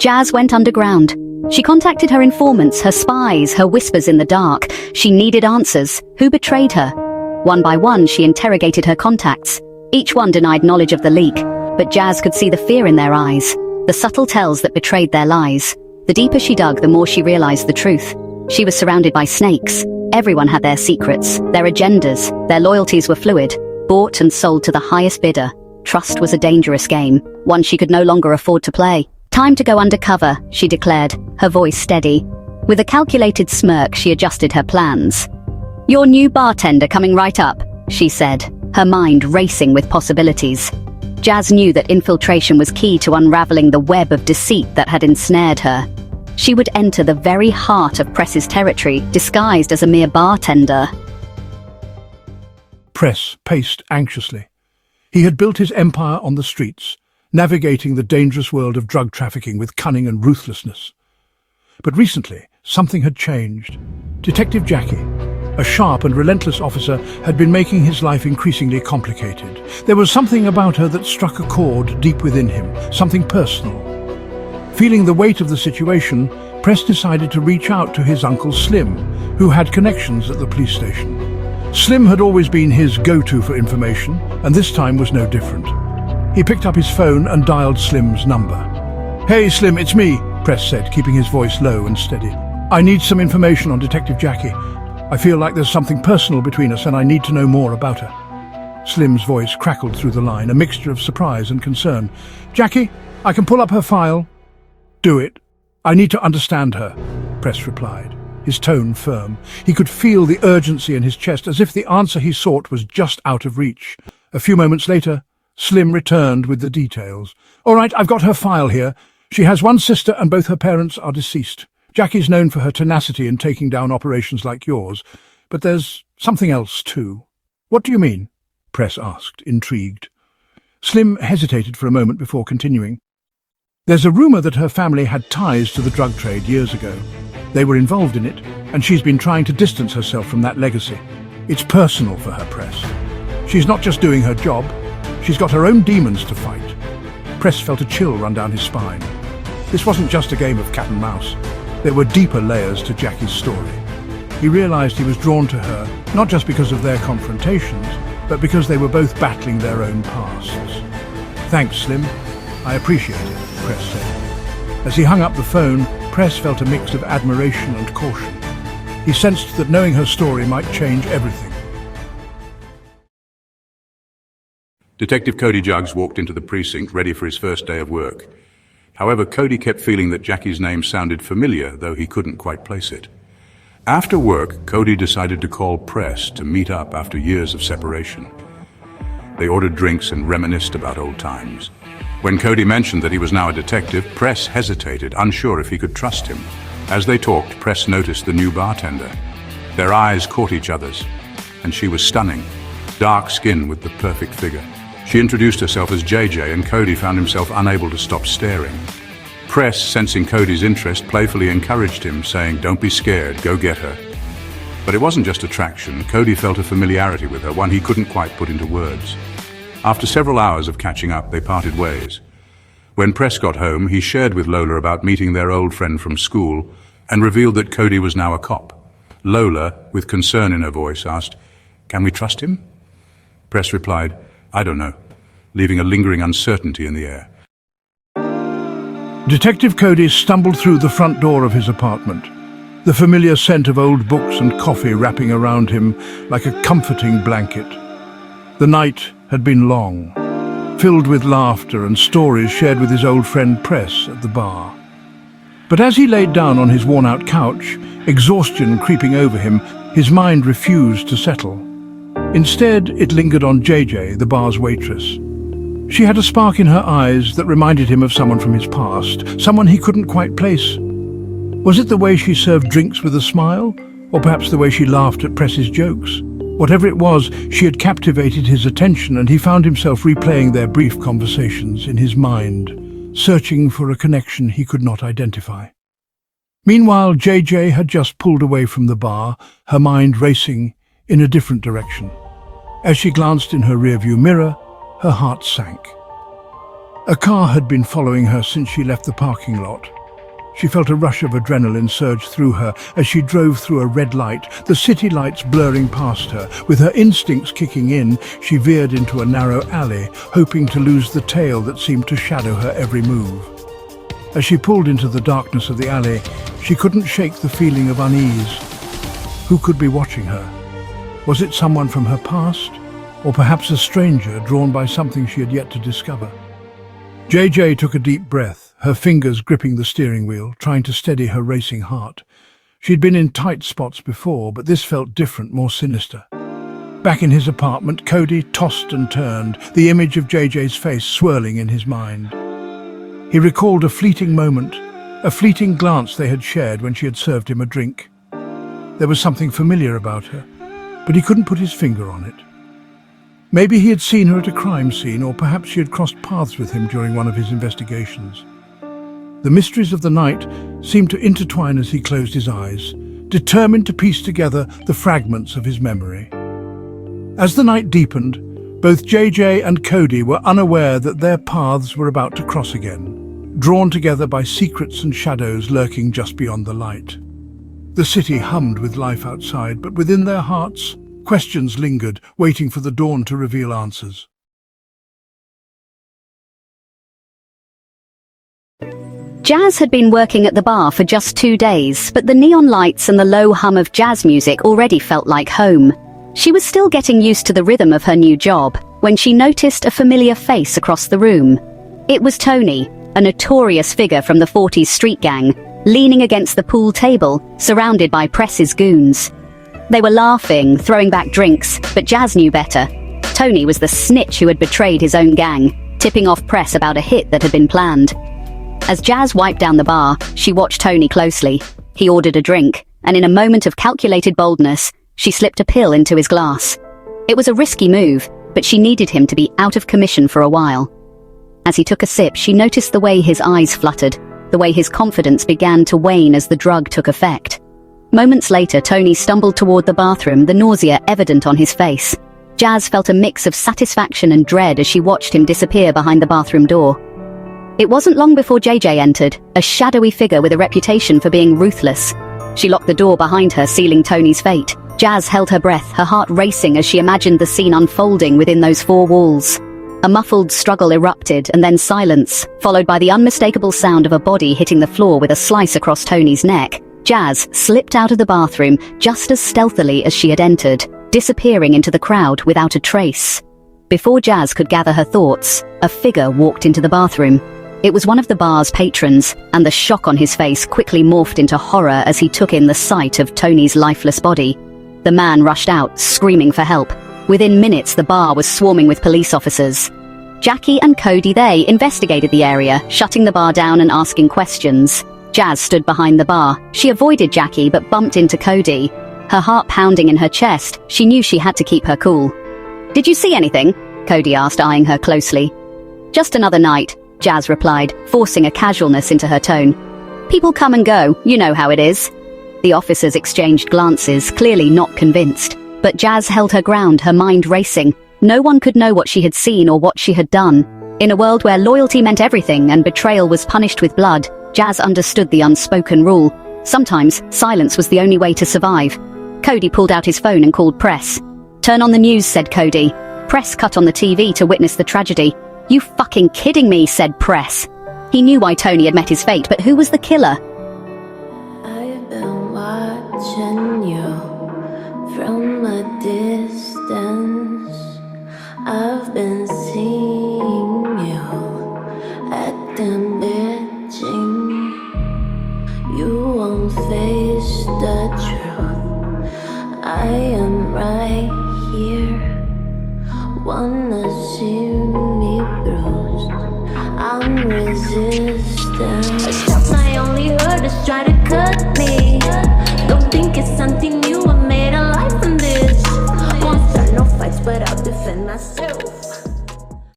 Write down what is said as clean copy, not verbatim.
Jazz went underground. She contacted her informants, her spies, her whispers in the dark. She needed answers. Who betrayed her? One by one, she interrogated her contacts. Each one denied knowledge of the leak, but Jazz could see the fear in their eyes, the subtle tells that betrayed their lies. The deeper she dug, the more she realized the truth. She was surrounded by snakes. Everyone had their secrets, their agendas, their loyalties were fluid, bought and sold to the highest bidder. Trust was a dangerous game, one she could no longer afford to play. Time to go undercover, she declared, her voice steady. With a calculated smirk, she adjusted her plans. Your new bartender coming right up, she said, her mind racing with possibilities. Jazz knew that infiltration was key to unraveling the web of deceit that had ensnared her. She would enter the very heart of Press's territory, disguised as a mere bartender. Press paced anxiously. He had built his empire on the streets, navigating the dangerous world of drug trafficking with cunning and ruthlessness. But recently, something had changed. Detective Jackie, a sharp and relentless officer, had been making his life increasingly complicated. There was something about her that struck a chord deep within him, something personal. Feeling the weight of the situation, Press decided to reach out to his uncle Slim, who had connections at the police station. Slim had always been his go-to for information, and this time was no different. He picked up his phone and dialed Slim's number. "Hey Slim, it's me," Press said, keeping his voice low and steady. "I need some information on Detective Jackie. I feel like there's something personal between us and I need to know more about her." Slim's voice crackled through the line, a mixture of surprise and concern. "Jackie, I can pull up her file." "Do it. I need to understand her," Press replied, his tone firm. He could feel the urgency in his chest, as if the answer he sought was just out of reach. A few moments later, Slim returned with the details. "All right, I've got her file here. She has one sister and both her parents are deceased. Jackie's known for her tenacity in taking down operations like yours, but there's something else too." "What do you mean?" Press asked, intrigued. Slim hesitated for a moment before continuing. "There's a rumor that her family had ties to the drug trade years ago. They were involved in it, and she's been trying to distance herself from that legacy. It's personal for her, Press. She's not just doing her job, she's got her own demons to fight." Press felt a chill run down his spine. This wasn't just a game of cat and mouse. There were deeper layers to Jackie's story. He realized he was drawn to her, not just because of their confrontations, but because they were both battling their own pasts. "Thanks, Slim. I appreciate it," Press said. As he hung up the phone, Press felt a mix of admiration and caution. He sensed that knowing her story might change everything. Detective Cody Jugs walked into the precinct ready for his first day of work. However, Cody kept feeling that Jackie's name sounded familiar, though he couldn't quite place it. After work, Cody decided to call Press to meet up after years of separation. They ordered drinks and reminisced about old times. When Cody mentioned that he was now a detective, Press hesitated, unsure if he could trust him. As they talked, Press noticed the new bartender. Their eyes caught each other's, and she was stunning. Dark skin with the perfect figure. She introduced herself as JJ, and Cody found himself unable to stop staring. Press, sensing Cody's interest, playfully encouraged him, saying, "Don't be scared, go get her." But it wasn't just attraction. Cody felt a familiarity with her, one he couldn't quite put into words. After several hours of catching up, they parted ways. When Press got home, he shared with Lola about meeting their old friend from school and revealed that Cody was now a cop. Lola, with concern in her voice, asked, "Can we trust him?" Press replied, "I don't know," leaving a lingering uncertainty in the air. Detective Cody stumbled through the front door of his apartment, the familiar scent of old books and coffee wrapping around him like a comforting blanket. The night had been long, filled with laughter and stories shared with his old friend Press at the bar. But as he laid down on his worn-out couch, exhaustion creeping over him, his mind refused to settle. Instead, it lingered on JJ, the bar's waitress. She had a spark in her eyes that reminded him of someone from his past, someone he couldn't quite place. Was it the way she served drinks with a smile, or perhaps the way she laughed at Press's jokes? Whatever it was, she had captivated his attention, and he found himself replaying their brief conversations in his mind, searching for a connection he could not identify. Meanwhile, JJ had just pulled away from the bar, her mind racing in a different direction. As she glanced in her rearview mirror, her heart sank. A car had been following her since she left the parking lot. She felt a rush of adrenaline surge through her as she drove through a red light, the city lights blurring past her. With her instincts kicking in, she veered into a narrow alley, hoping to lose the tail that seemed to shadow her every move. As she pulled into the darkness of the alley, she couldn't shake the feeling of unease. Who could be watching her? Was it someone from her past? Or perhaps a stranger drawn by something she had yet to discover? JJ took a deep breath, her fingers gripping the steering wheel, trying to steady her racing heart. She'd been in tight spots before, but this felt different, more sinister. Back in his apartment, Cody tossed and turned, the image of JJ's face swirling in his mind. He recalled a fleeting moment, a fleeting glance they had shared when she had served him a drink. There was something familiar about her, but he couldn't put his finger on it. Maybe he had seen her at a crime scene, or perhaps she had crossed paths with him during one of his investigations. The mysteries of the night seemed to intertwine as he closed his eyes, determined to piece together the fragments of his memory. As the night deepened, both JJ and Cody were unaware that their paths were about to cross again, drawn together by secrets and shadows lurking just beyond the light. The city hummed with life outside, but within their hearts, questions lingered, waiting for the dawn to reveal answers. Jazz had been working at the bar for just 2 days, but the neon lights and the low hum of jazz music already felt like home. She was still getting used to the rhythm of her new job when she noticed a familiar face across the room. It was Tony, a notorious figure from the 40s street gang, leaning against the pool table, surrounded by Press's goons. They were laughing, throwing back drinks, but Jazz knew better. Tony was the snitch who had betrayed his own gang, tipping off Press about a hit that had been planned. As Jazz wiped down the bar, she watched Tony closely. He ordered a drink, and in a moment of calculated boldness, she slipped a pill into his glass. It was a risky move, but she needed him to be out of commission for a while. As he took a sip, she noticed the way his eyes fluttered, the way his confidence began to wane as the drug took effect. Moments later, Tony stumbled toward the bathroom, the nausea evident on his face. Jazz felt a mix of satisfaction and dread as she watched him disappear behind the bathroom door. It wasn't long before JJ entered, a shadowy figure with a reputation for being ruthless. She locked the door behind her, sealing Tony's fate. Jazz held her breath, her heart racing as she imagined the scene unfolding within those four walls. A muffled struggle erupted, and then silence, followed by the unmistakable sound of a body hitting the floor with a slice across Tony's neck. Jazz slipped out of the bathroom just as stealthily as she had entered, disappearing into the crowd without a trace. Before Jazz could gather her thoughts, a figure walked into the bathroom. It was one of the bar's patrons, and the shock on his face quickly morphed into horror as he took in the sight of Tony's lifeless body. The man rushed out, screaming for help. Within minutes, the bar was swarming with police officers. Jackie and Cody, they investigated the area, shutting the bar down and asking questions. Jazz stood behind the bar. She avoided Jackie but bumped into Cody. Her heart pounding in her chest, she knew she had to keep her cool. "Did you see anything?" Cody asked, eyeing her closely. "Just another night," Jazz replied, forcing a casualness into her tone. "People come and go, you know how it is." The officers exchanged glances, clearly not convinced. But Jazz held her ground, her mind racing. No one could know what she had seen or what she had done. In a world where loyalty meant everything and betrayal was punished with blood, Jazz understood the unspoken rule. Sometimes, silence was the only way to survive. Cody pulled out his phone and called Press. "Turn on the news," said Cody. Press cut on the TV to witness the tragedy. "You fucking kidding me," said Press. He knew why Tony had met his fate, but who was the killer? I've been watching you from a distance. I've been seeing you acting bitching. You won't face the truth. I am right here. Wanna see me bruised? I'm resistant. A shot my only hurt is try to cut me. Don't think it's something new. I made a life from this. Won't start no fights, but I'll